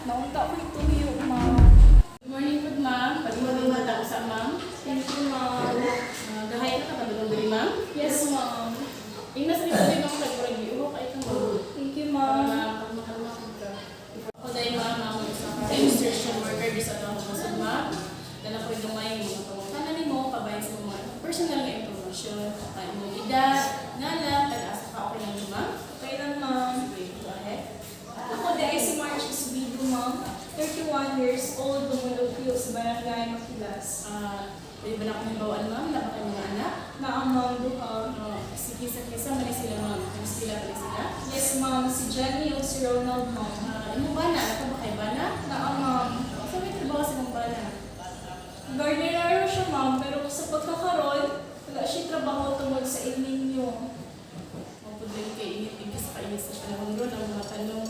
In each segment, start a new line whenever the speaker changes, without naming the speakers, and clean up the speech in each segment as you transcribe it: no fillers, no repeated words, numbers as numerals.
Naunta ko ito yung ma'am.
Good morning po, ma'am. Pag-ibig matang sa ma'am.
Thank you, ma'am.
Gahay na ka pag-ibig, ma'am.
Yes, ma'am.
Ingnas rin po din ako nag-urag iuho ka itong ma'am.
Thank you, ma'am.
Pag-makalma ka. Ako dahil ma'am, ako sa extension worker di sa ito ako sa ma'am. Dala ko yung may mga panguntanan ni mo, pabayan sa mga personal na information, kaya mo edad, nala, tag-asa ka okay lang ma'am.
Okay lang, ma'am.
Sige, go ahead.
Ako dahil si March Isbido, ma'am. 31 years old, bumulog ko sa barangay Makilas.
Pwede ba na akong nabawaan ma'am? Dapat kayo mga anak?
Naamang duha.
Sige, sa mali sila ma'am. Kung sila pala sila?
Yes, ma'am. Si Jenny o si Ronald, ma'am.
Ano ba na? Ano ba kayo ba na?
Naamang.
Sa may trabaho sa mong ba na?
Gardener siya, ma'am. Pero sa pagkakaroon, wala siya trabaho tungkol sa El Nino.
Mapudin kayo init sa kainit sa panahon doon. Ang mga tanong,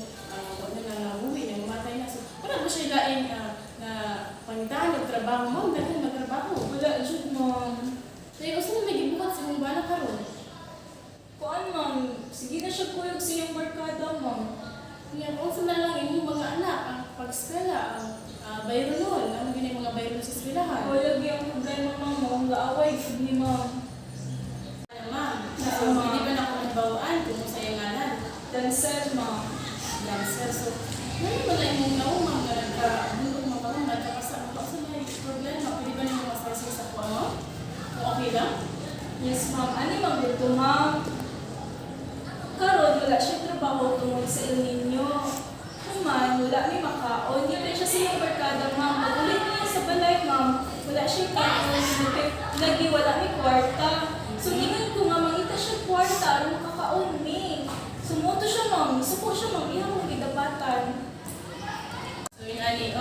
wala na nahuwi, nangumatay na. So, wala ba siya lain na pangitahan ng trabaho ma'am? Dahil magtrabaho.
Wala dyan, ma'am.
Kaya gusto na may gibuhat sa mong ba na karoon?
Kuan, ma'am. Sige na siya kuyog sa iyong barkada, ma'am.
Kaya kung saan na lang yung mga anak, ang pag-eskwela, ang bayro nun. Ano yun yung mga bayro nun sa eskwelahan?
Wala yung problema, ma'am. Ang gaaway, ni ma'am.
Ano ma'am? So, hindi ba na ako nagbawaan kung sa yung ngalan?
Dancel, ma'am.
Dancer. So, ano ba na yung mga ma'am na nagka-bulog mga ma'am, nagkakasama pa sa may problema? Pwede ba na yung masasya sa kuha mo? Kung okay lang?
Yes, ma'am. Ano yung magluto, ma'am? Karon wala siyang trabaho tungkol sa El Nino. Human, wala may makaon. Hindi rin siya sa iyong barkada, ma'am. Magulit niya sa balay, ma'am. Wala siyang kaon. Lagi wala may kwarta. So, ingat ko nga, mangita siya kwarta. Ano makakaon ni? Sumuto siya, ma'am. Suko siya, ma'am. Iha mong gidapatan.
So, yung ani,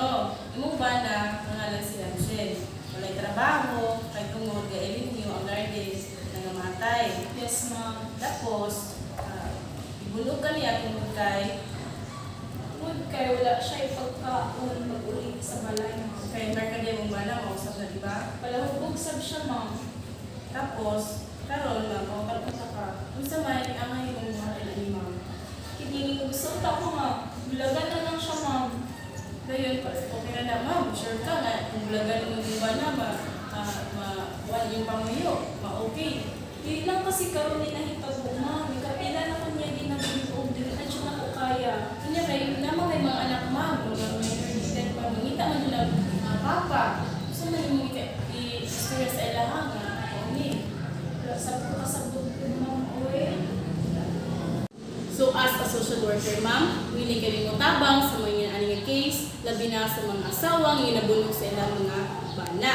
yung ba na pangalan si Angel? Walay trabaho, kay tungod, gailin niyo ang gardens, nangamatay.
Yes, ma'am.
Tapos, ibulog ka niya tungod kay
Good kay wala siya ipagkaon mag-ulit sa balay, ma'am.
kay Mercader mong bala, mausap na, di ba?
Palahubog sab siya, ma'am.
Tapos, karon lang, makakalpunta ka. Kung sa may, angay yung mga kailan ma'am.
Kini gusto ta ko, ma'am. Bulagan na lang siya, ma'am.
Ngayon, okay na na, ma'am. Sure ka nga, kung bulagan mo yung bala, wala yung panguyo, ma-okay.
Di lang kasi karon ni nahitabo, ma'am. Kapila na kanya ginagawa din na siya na ko kaya.
Kanya kayo, naman kay mga anak, ma'am. Kung may resident pa, mangita man nila, papa. Gusto na yung mga i-experience sa ilaha nga, okay.
Wala sa ko kasabot ko, ma'am. Oy.
So as a social worker, ma'am, willing kami mo tabang sa mga aning case, labi na sa mga asawang inabunog sa ilang mga bana.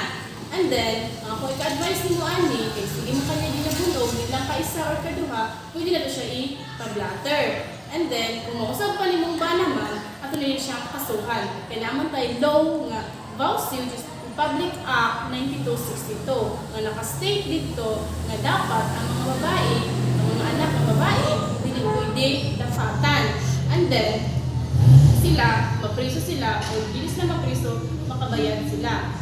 And then, kung ika-advise ni mo ani, kay sige mo kanya ginabunog, hindi lang ka isa or kaduha, pwede na to siya i-pag-blatter. And then, kung mausap pa ni mong bana man, ato na siyang kasuhan. Kaya naman tayo law nga VAUSI, which is Public Act 9262, nga naka-state dito nga dapat ang mga babae, ang mga anak ng babae, hindi pwede dapatan. And then, sila, mapriso sila, o bilis na mapriso, makabayan sila.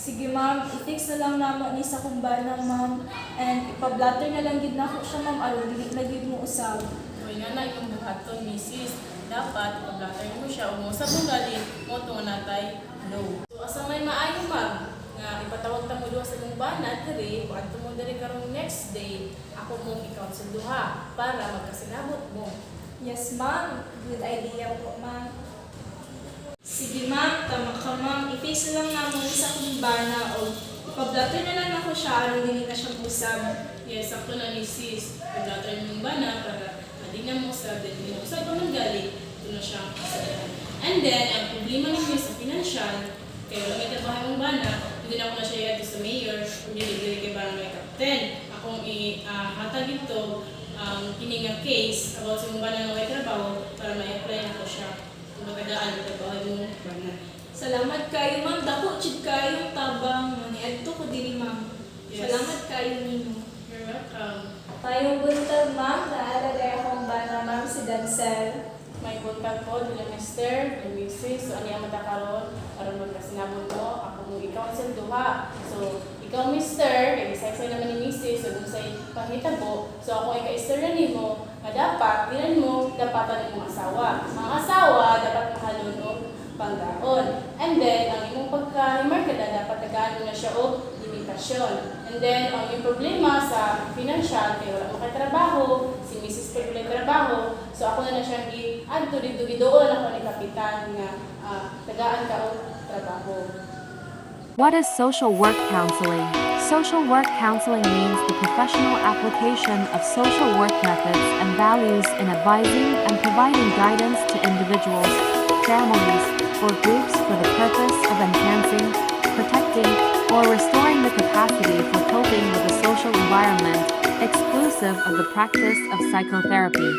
Sige, ma'am. I-fix na lang namo ni sa kumbana, ma'am. And ipa-blatter na lang gid nako siya, ma'am. Aron dili na gid mo usab.
Kaya nga na yung buhaton, misis, dapat pag-blatter mo siya, o sa mong galing, mo ito nga natay, no. So, asa may maayo, ma'am, nga ipatawag ta mo duha sa mong bana, diri, kung ato mo diri karong next day, ako mong i-counsel duha, para magkasinabot mo.
Yes, ma'am. Good idea po, ma'am. Sige, ma'am. Tama ka, ma'am. I-fix na lang namo ni sa kumbana o ipa-blatter na lang ako siya. Aron dili na siya usab.
Yes, sakto na ni sis, pag-blatter mo yung bana, para hindi na mo sa din mo. Sa ibang galing, ito na siya. And then, ang problema ninyo sa financial, kaya wala may trabaho mong bana, hindi na ako na siya yato sa mayor, hindi kay barangay captain. Akong ihatag ito, kininga case about sa mong bana na may trabaho para ma-apply na ko siya. Kung matagaan, trabaho yung bana.
Salamat kayo, ma'am. Dako chid kayo tabang. Niadto ko diri, ma'am.
Yes.
Salamat kayo ninyo.
You're welcome.
Tayong buntag, ma'am. Naalagay akong bana, ma'am, si Dancel.
May contact po nila Mr. and Mrs. So, ano yung matakaroon? Aron magkasinabot mo, ako mong i-counsel duha. So, ikaw Mr. kaya isa-isa naman ni Mrs. So, kung sa'y panghitabo, so ako ika-istorya ni mo, na dapat, bilan mo, dapatan ng mga asawa. Mga asawa, dapat panggaon. And then, ang imong pagka-remarkada, dapat tagaan mo na siya o limitasyon. And then, ang yung problema sa financial, kaya wala makatrabaho, si Mrs. Peg wala trabaho, so ako na siya i-add to dito doon ako ni Kapitan nga tagaan ka o trabaho.
What is social work counseling? Social work counseling means the professional application of social work methods and values in advising and providing guidance to individuals, families, or groups for the purpose of enhancing, protecting, or restoring the capacity for coping with a social environment, exclusive of the practice of psychotherapy.